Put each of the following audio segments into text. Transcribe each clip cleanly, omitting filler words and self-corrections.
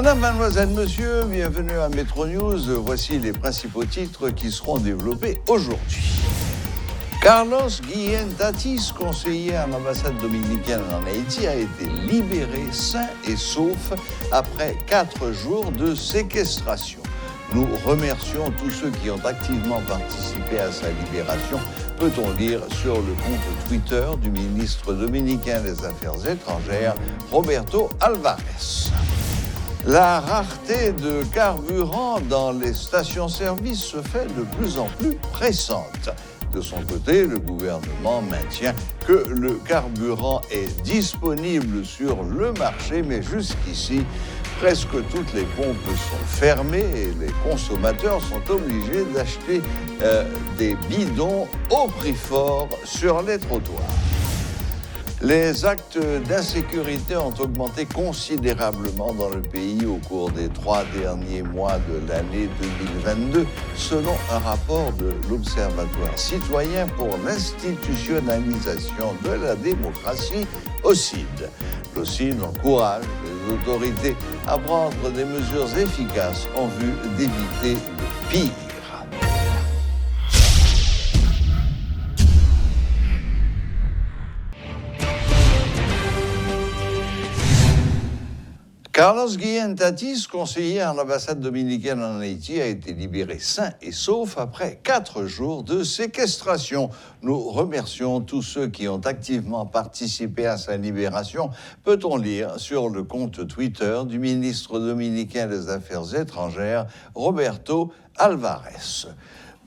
Madame, mademoiselle, monsieur, bienvenue à Metro News. Voici les principaux titres qui seront développés aujourd'hui. Carlos Guillén Tatis, conseiller à l'ambassade dominicaine en Haïti, a été libéré sain et sauf après 4 jours de séquestration. Nous remercions tous ceux qui ont activement participé à sa libération, peut-on lire sur le compte Twitter du ministre dominicain des Affaires étrangères, Roberto Alvarez. La rareté de carburant dans les stations-service se fait de plus en plus pressante. De son côté, le gouvernement maintient que le carburant est disponible sur le marché, mais jusqu'ici, presque toutes les pompes sont fermées et les consommateurs sont obligés d'acheter des bidons au prix fort sur les trottoirs. Les actes d'insécurité ont augmenté considérablement dans le pays au cours des 3 derniers mois de l'année 2022, selon un rapport de l'Observatoire citoyen pour l'institutionnalisation de la démocratie, OCID. L'OCID encourage les autorités à prendre des mesures efficaces en vue d'éviter le pire. Carlos Guillén Tatis, conseiller à l'ambassade dominicaine en Haïti, a été libéré sain et sauf après 4 jours de séquestration. Nous remercions tous ceux qui ont activement participé à sa libération, peut-on lire sur le compte Twitter du ministre dominicain des Affaires étrangères, Roberto Alvarez.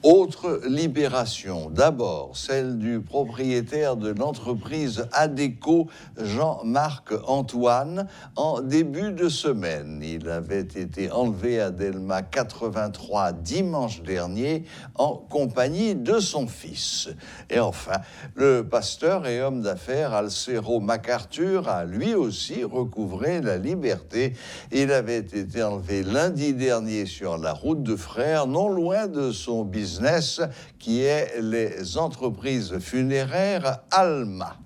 Autre libération, d'abord celle du propriétaire de l'entreprise Adéco, Jean-Marc Antoine, en début de semaine. Il avait été enlevé à Delma 83 dimanche dernier en compagnie de son fils. Et enfin, le pasteur et homme d'affaires Alcero MacArthur a lui aussi recouvré la liberté. Il avait été enlevé lundi dernier sur la route de Frères, non loin de son business qui est les entreprises funéraires Alma.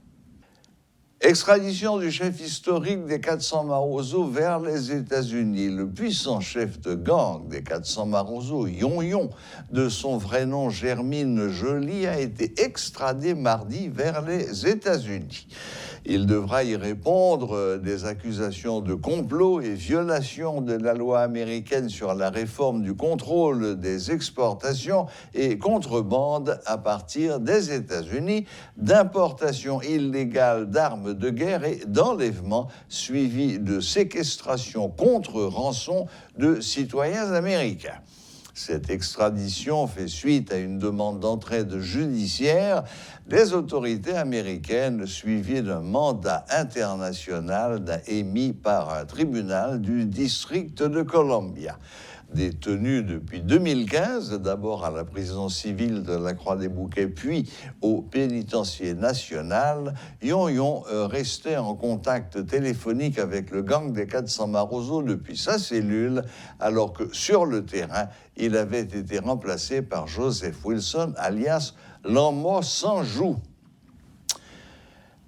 Extradition du chef historique des 400 Maroso vers les États-Unis. Le puissant chef de gang des 400 Maroso, Yon, de son vrai nom Germine Joly, a été extradé mardi vers les États-Unis. Il devra y répondre des accusations de complot et violation de la loi américaine sur la réforme du contrôle des exportations et contrebande à partir des États-Unis, d'importation illégale d'armes de guerre et d'enlèvement suivi de séquestration contre rançon de citoyens américains. Cette extradition fait suite à une demande d'entraide judiciaire des autorités américaines suivie d'un mandat international émis par un tribunal du district de Columbia. Détenu depuis 2015, d'abord à la prison civile de la Croix-des-Bouquets, puis au pénitencier national, Yon restait en contact téléphonique avec le gang des 400 Maroso depuis sa cellule, alors que sur le terrain, il avait été remplacé par Joseph Wilson, alias L'Homme sans joue.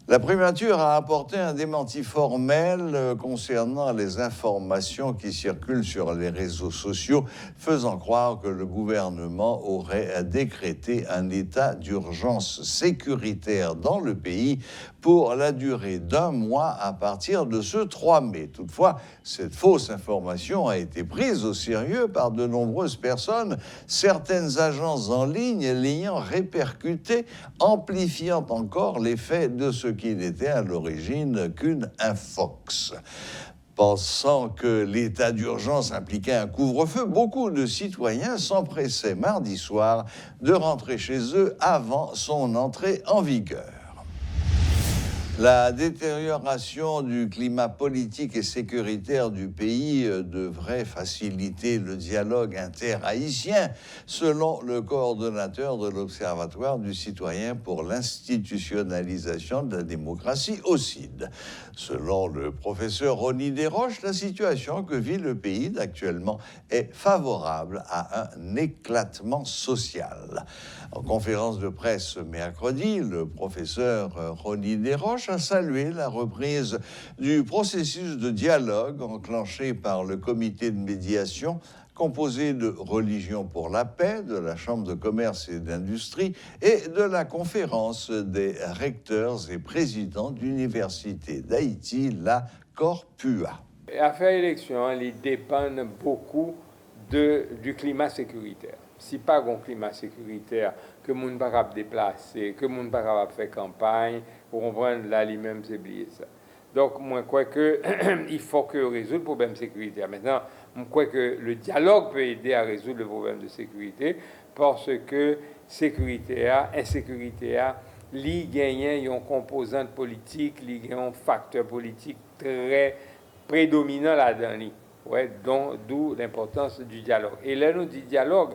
La primature a apporté un démenti formel concernant les informations qui circulent sur les réseaux sociaux, faisant croire que le gouvernement aurait décrété un état d'urgence sécuritaire dans le pays pour la durée d'1 mois à partir de ce 3 mai. Toutefois, cette fausse information a été prise au sérieux par de nombreuses personnes, certaines agences en ligne l'ayant répercutée, amplifiant encore l'effet de ce qui n'était à l'origine qu'une infox. Pensant que l'état d'urgence impliquait un couvre-feu, beaucoup de citoyens s'empressaient mardi soir de rentrer chez eux avant son entrée en vigueur. La détérioration du climat politique et sécuritaire du pays devrait faciliter le dialogue interhaïtien, selon le coordonnateur de l'Observatoire du citoyen pour l'institutionnalisation de la démocratie, OCID. Selon le professeur Ronny Desroches, la situation que vit le pays actuellement est favorable à un éclatement social. En conférence de presse mercredi, le professeur Ronny Desroches a salué la reprise du processus de dialogue enclenché par le comité de médiation composé de Religions pour la paix, de la Chambre de commerce et d'industrie et de la conférence des recteurs et présidents d'universités d'Haïti, la Corpua. L'affaire élection, elle dépend beaucoup du climat sécuritaire. Si pas un climat sécuritaire, que les gens ne peuvent pas déplacer, que les gens ne peuvent pas faire campagne, pour comprendre là, lui-même, c'est oublié ça. Donc, moi, je crois qu'il faut que résoudre le problème sécuritaire. Maintenant, je crois que le dialogue peut aider à résoudre le problème de sécurité parce que sécurité, insécurité, li gagne une composante politique, li gagne un facteur politique très prédominant là-dedans. Ouais, d'où l'importance du dialogue. Et là, nous dit dialogue,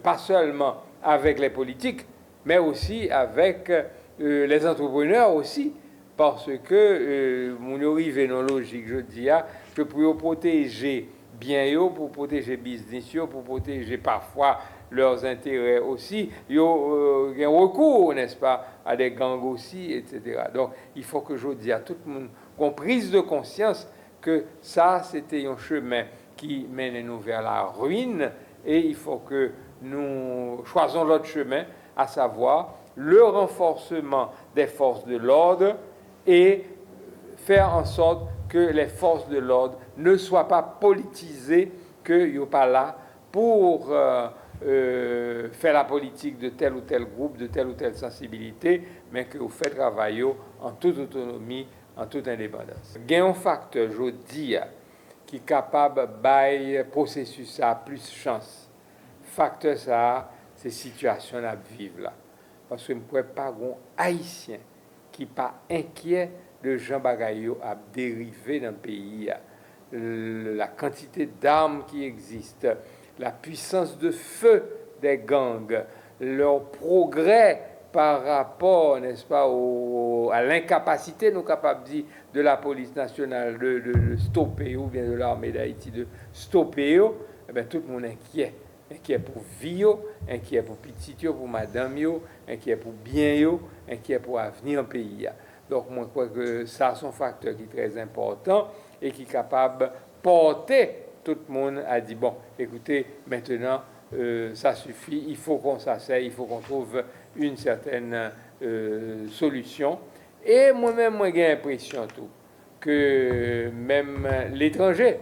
pas seulement avec les politiques, mais aussi avec les entrepreneurs aussi. Parce que mon arrive dans la logique, je dis, que pour protéger bien pour protéger business, pour protéger parfois leurs intérêts aussi, il y a un recours, n'est-ce pas, à des gangs aussi, etc. Donc, il faut que je dise à tout le monde qu'on prise de conscience que ça, c'était un chemin qui mène nous vers la ruine et il faut que nous choisissons l'autre chemin, à savoir le renforcement des forces de l'ordre et faire en sorte que les forces de l'ordre ne soient pas politisées, qu'ils ne soient pas là pour faire la politique de tel ou tel groupe, de telle ou telle sensibilité, mais que vous faites travailler en toute autonomie, en toute indépendance. Il y a un facteur, je dis, qui est capable de faire le processus à plus de chance. Facteur, ça, c'est la situation à vivre là. Parce que je ne pourrais pas un Haïtien qui n'est pas inquiet de Jean Bagayo à dériver dans le pays. La quantité d'armes qui existent, la puissance de feu des gangs, leur progrès par rapport, n'est-ce pas, à l'incapacité, nous capables de dire, de la police nationale de stopper, ou bien de l'armée d'Haïti de stopper, eh bien, tout le monde est inquiet. Inquiet pour vie, inquiet pour petit, pour madame, inquiet pour bien, inquiet pour l'avenir en pays. Donc, moi, je crois que ça, c'est un facteur qui est très important et qui est capable de porter tout le monde à dire, bon, écoutez, maintenant, ça suffit, il faut qu'on s'asseye, il faut qu'on trouve une certaine solution. Et moi-même, j'ai l'impression tout, que même l'étranger,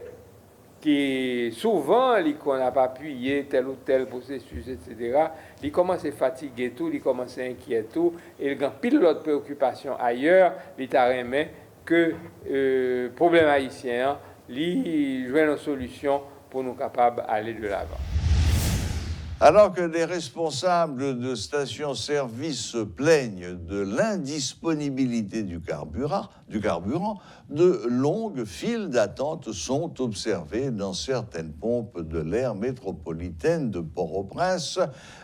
qui souvent, qu'on n'a pas appuyé tel ou tel processus, etc., il commence à fatiguer tout, il commence à inquiéter tout, et il a pile d'autres préoccupations ailleurs, il t'a remis que problème haïtien, il joue une solution pour nous capables d'aller de l'avant. Alors que les responsables de stations-service se plaignent de l'indisponibilité du carburant, de longues files d'attente sont observées dans certaines pompes de l'aire métropolitaine de Port-au-Prince.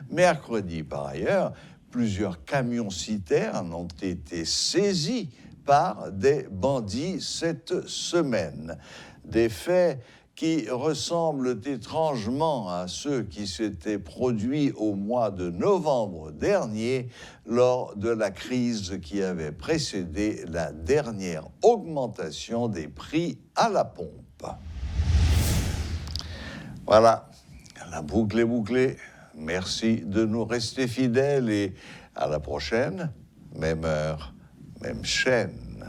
Mercredi, par ailleurs, plusieurs camions-citernes ont été saisis par des bandits cette semaine. Des faits qui ressemblent étrangement à ceux qui s'étaient produits au mois de novembre dernier lors de la crise qui avait précédé la dernière augmentation des prix à la pompe. Voilà, la boucle est bouclée. Merci de nous rester fidèles et à la prochaine, même heure, même chaîne.